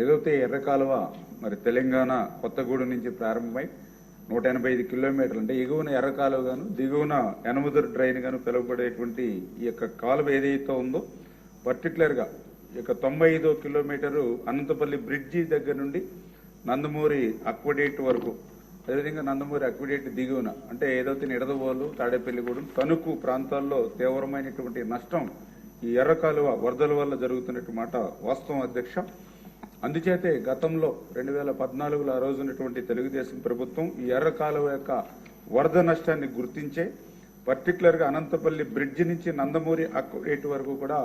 ఏదైతే ఎర్ర కాలువ మరి తెలంగాణ కొత్తగూడెం నుంచి ప్రారంభమై 185 కిలోమీటర్లు అంటే ఎగువన ఎర్ర కాలువ గాను దిగువన యనమదురు డ్రైన్ గాను పిలువబడేటువంటి ఈ యొక్క కాలువ ఏదైతే ఉందో పర్టికులర్గా ఈ యొక్క 95 కిలోమీటరు అనంతపల్లి బ్రిడ్జి దగ్గర నుండి నందమూరి అక్వడేట్ వరకు, అదేవిధంగా నందమూరి అక్వడేట్ దిగువన అంటే ఏదైతే నిడదవోలు తాడేపల్లిగూడెం తణుకు ప్రాంతాల్లో తీవ్రమైనటువంటి నష్టం ఈ ఎర్ర కాలువ వరదల వల్ల జరుగుతున్నట్టు మాట వాస్తవం అధ్యక్ష. అందుచేతే గతంలో 2014లో ఆ రోజు ఉన్నటువంటి తెలుగుదేశం ప్రభుత్వం ఈ ఎర్ర కాలువ యొక్క వరద నష్టాన్ని గుర్తించే పర్టికులర్గా అనంతపల్లి బ్రిడ్జి నుంచి నందమూరి అక్వడేట్ వరకు కూడా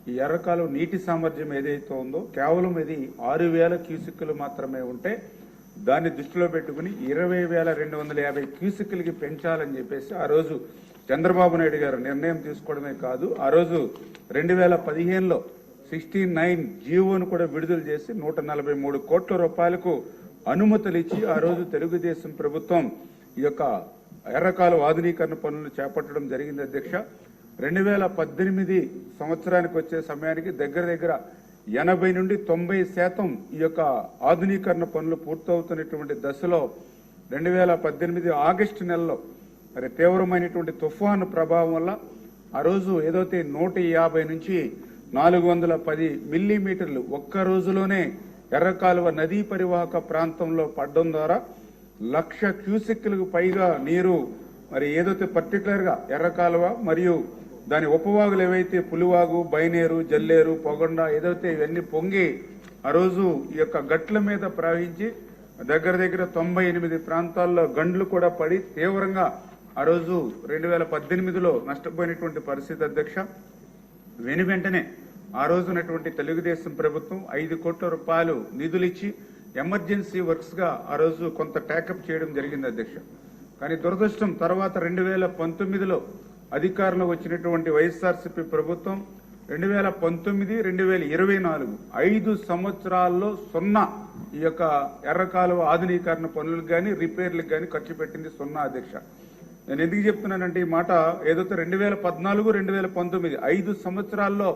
ఈ ఎర్ర కాలువ నీటి సామర్థ్యం ఏదైతే ఉందో కేవలం ఇది 6,000 క్యూసెక్కులు మాత్రమే ఉంటే దాన్ని దృష్టిలో పెట్టుకుని 20,250 క్యూసెక్కులకి పెంచాలని చెప్పేసి ఆ రోజు చంద్రబాబు నాయుడు గారు నిర్ణయం తీసుకోవడమే కాదు, ఆ రోజు 2015లో 69 జీవోను కూడా విడుదల చేసి 143 కోట్ల రూపాయలకు అనుమతులు ఇచ్చి ఆ రోజు తెలుగుదేశం ప్రభుత్వం ఈ యొక్క ఎర్రకాలువ ఆధునీకరణ పనులు చేపట్టడం జరిగింది అధ్యక్ష. 2018 సంవత్సరానికి వచ్చే సమయానికి దగ్గర దగ్గర 80 నుండి 90% ఈ యొక్క ఆధునీకరణ పనులు పూర్తవుతున్నటువంటి దశలో 2018 ఆగస్టు నెలలో మరి తీవ్రమైనటువంటి తుఫాను ప్రభావం వల్ల ఆ రోజు ఏదైతే 150 నుంచి 410 మిల్లీమీటర్లు ఒక్క రోజులోనే ఎర్రకాలువ నదీ పరివాహక ప్రాంతంలో పడడం ద్వారా 1,00,000 క్యూసెక్కులకు పైగా నీరు మరి ఏదైతే పర్టికులర్గా ఎర్రకాలువ మరియు దాని ఉపవాగులు ఏవైతే పులివాగు, బైనేరు, జల్లేరు, పొగొండ ఏదైతే ఇవన్నీ పొంగి ఆ రోజు ఈ యొక్క గట్ల మీద ప్రవహించి దగ్గర దగ్గర 98 ప్రాంతాల్లో గండ్లు కూడా పడి తీవ్రంగా ఆ రోజు 2018లో నష్టపోయినటువంటి పరిస్థితి అధ్యక్ష. వెంటనే ఆ రోజునటువంటి తెలుగుదేశం ప్రభుత్వం 5 కోట్ల రూపాయలు నిధులిచ్చి ఎమర్జెన్సీ వర్క్స్ గా ఆ రోజు కొంత టేకప్ చేయడం జరిగింది అధ్యక్ష. కానీ దురదృష్టం తర్వాత 2019లో అధికారంలో వచ్చినటువంటి వైఎస్ఆర్సీపీ ప్రభుత్వం 2019, 2024 5 సంవత్సరాల్లో 0 ఈ యొక్క ఎర్రకాలువ ఆధునీకరణ పనులకు కానీ రిపేర్లకు కానీ ఖర్చు పెట్టింది 0 అధ్యక్ష. నేను ఎందుకు చెప్తున్నానంటే ఈ మాట ఏదైతే 2014, 2019 5 సంవత్సరాల్లో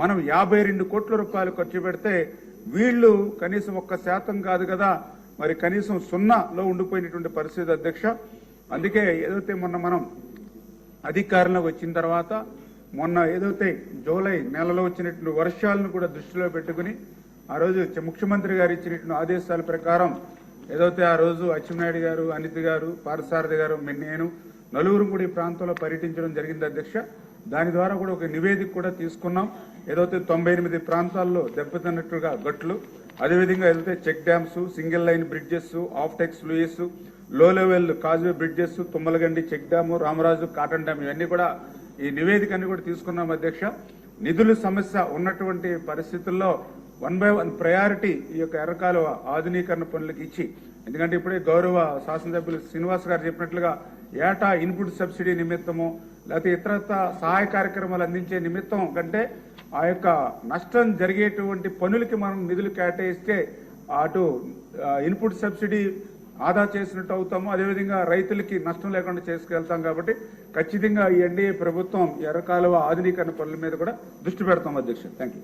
మనం 52 కోట్ల రూపాయలు ఖర్చు పెడితే వీళ్ళు కనీసం 1% కాదు కదా, మరి కనీసం 0లో ఉండిపోయినటువంటి పరిస్థితి అధ్యక్ష. అందుకే ఏదైతే మొన్న మనం అధికారంలోకి వచ్చిన తర్వాత మొన్న ఏదైతే జూలై నెలలో వచ్చినటువంటి వర్షాలను కూడా దృష్టిలో పెట్టుకుని ఆ రోజు ముఖ్యమంత్రి గారు ఇచ్చినటువంటి ఆదేశాల ప్రకారం ఏదైతే ఆ రోజు అచ్చెన్నాయుడు గారు, అనిత్ గారు, పార్థసారథి గారు, నేను నలుగురు కూడా ఈ ప్రాంతంలో పర్యటించడం జరిగింది అధ్యక్ష. దాని ద్వారా కూడా ఒక నివేదిక కూడా తీసుకున్నాం. ఏదైతే 98 ప్రాంతాల్లో దెబ్బతిన్నట్టుగా గట్లు, అదేవిధంగా ఏదైతే check dams, single line bridges, ఆఫ్టెక్స్ లూయిస్, low level causeway bridges, Tummalagandi check dam, Ramaraju Cotton dam ఇవన్నీ కూడా ఈ నివేదికని కూడా తీసుకున్నాం అధ్యక్ష. నిధుల సమస్య ఉన్నటువంటి పరిస్థితుల్లో 1 by 1 ప్రయారిటీ ఈ యొక్క ఎర్రకాలువ ఆధునీకరణ పనులకు ఇచ్చి, ఎందుకంటే ఇప్పుడే గౌరవ శాసనసభ్యులు శ్రీనివాస్ గారు చెప్పినట్లుగా ఏటా ఇన్పుట్ సబ్సిడీ నిమిత్తము లేకపోతే ఇతరత్ర సహాయ కార్యక్రమాలు అందించే నిమిత్తం కంటే ఆ యొక్క నష్టం జరిగేటువంటి పనులకి మనం నిధులు కేటాయిస్తే అటు ఇన్పుట్ సబ్సిడీ ఆదా చేసినట్టు అవుతాము, అదేవిధంగా రైతులకి నష్టం లేకుండా చేసుకెళ్తాం. కాబట్టి ఖచ్చితంగా ఈ ఎన్డీఏ ప్రభుత్వం ఎర్రకాలువ ఆధునీకరణ పనుల మీద కూడా దృష్టి పెడతాం అధ్యక్ష. Thank you.